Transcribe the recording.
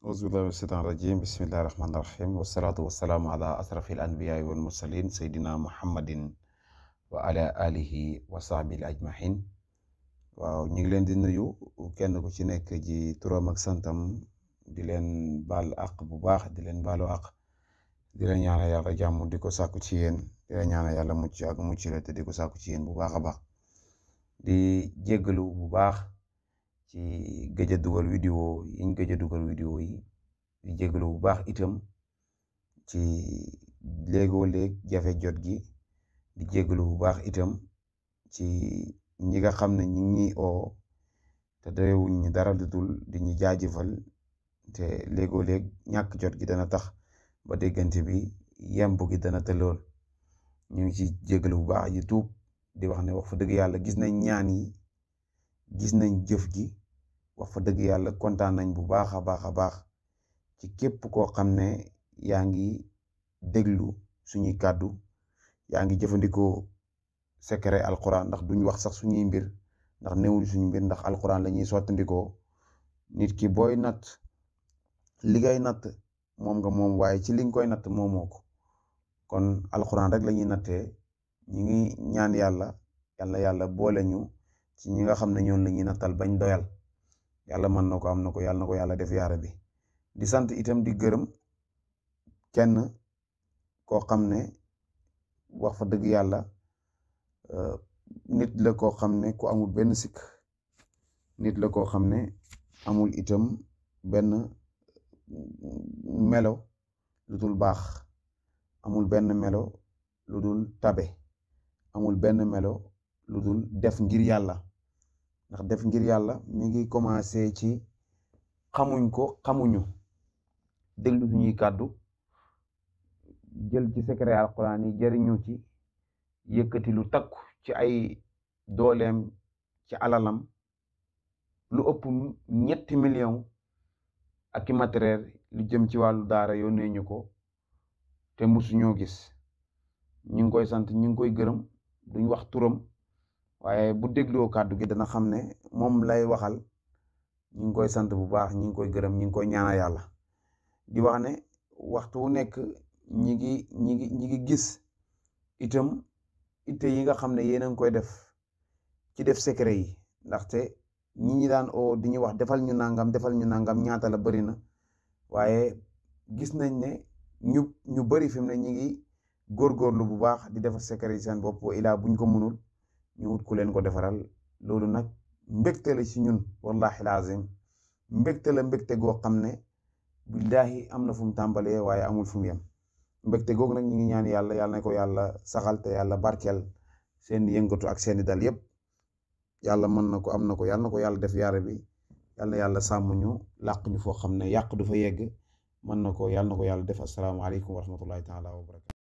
أعوذ بالله من الشيطان الرجيم بسم الله الرحمن الرحيم والصلاة والسلام على أشرف الأنبياء والمرسلين سيدنا محمد وعلى آله وصحبه أجمعين. waaw ñu ngi leen di nuyu kenn ku ci nekk ji turam ak santam di leen baal àq bu baax di leen baalu àq di leen ñaanal yàlla jàmm di ko sàkku ci yéen di leen ñaanal yàlla mucc ak mucc la te di ko sàkku ci yéen bu baax a baax di jéggalu bu baax ci gëj a dugal vidéo yiñ gëj a dugal vidéo yi di jéggalu bu baax itam ci léegoo léeg jafe jot gi di jéggalu bu baax itam ci ñi nga xam ne ñi ngi oo te darewuñ ñi dara dudul di ñu jaajëfal te léegoo léeg ñàkk jot gi dana tax ba déggante bi yemb gi dana tëlool ñu ngi ci jéggalu bu baax yi tuub di wax ne wax fa dëgg yàlla gis nañ ñaan yi gis nañ jëf ji wax fa dëgg yàlla kontaan nañ bu baax a baax a baax ci képp koo xam ne yaa ngi déglu suñuy kàddu yaa ngi jëfandikoo secret alquran ndax duñ wax sax suñuy mbir ndax newul suñu mbir ndax alquran la ñuy sottandikoo nit ki booy natt li ngay natt moom nga moom waaye ci li nga koy natt moomoo ko kon alquran rek la ñuy nattee ñi ngi ñaan yàlla boole ñu ci ñi nga xam ne ñoon la ñuy nattal bañ doyal yàlla mën na ko am na ko yàlla na ko yàlla def yaara bi di sant itam di gërëm kenn koo xam ne wax fa dëgg yàlla nit la koo xam ne ku amul benn sikk nit la koo xam ne amul itam benn melo lu dul baax amul benn melo lu dul tabe amul benn melo lu dul def ngir yàlla ndax def ngir yàlla mi ngi commencé ci xamuñ ko xamuñu déglu suñuy kàddu jël ci secret alquran yi jëriñu ci yëkkati lu takku ci ay dooleem ci alalam lu ëpp 3 millions ak i matériel lu jëm ci wàllu daara yónnee ñu ko te musuñoo gis ñu ngi koy sant ñu ngi koy gërëm duñ wax turam waaye bu dégloo kàddu gi dana xam ne moom lay waxal ñu ngi koy sant bu baax ñu ngi koy gërëm ñu ngi koy ñaanal yàlla di wax ne waxtu wu nekk ñi ngi gis itam itte yi nga xam ne yéen a ngi koy def ci def secret yi ndaxte ñi daan oo di ñu wax defal ñu nangam ñaata la bari na waaye gis nañ ne ñu bari fi mu ne ñi ngi góorgóorlu bu baax di defar secret yi seen bopp ilaa buñ ko mënul ñu wut ku leen ko defaral loolu nag mbégte la ci ñun wallahi lazim mbégte goo xam ne billahi am na fu mu tàmbalee waaye amul fu mu yem mbégte googu nag ñu ngi ñaan yàlla na ko yàlla saxal te yàlla barkeel seen yëngatu ak seeni dal yépp yàlla mën na ko am na ko yàlla na ko yàlla def yaara bi yàlla sàmm ñu làq ñu foo xam ne yàq du fa yegg mën na ko yàlla def asalaamaaleykum wa rahmatullahi taala wa barakatu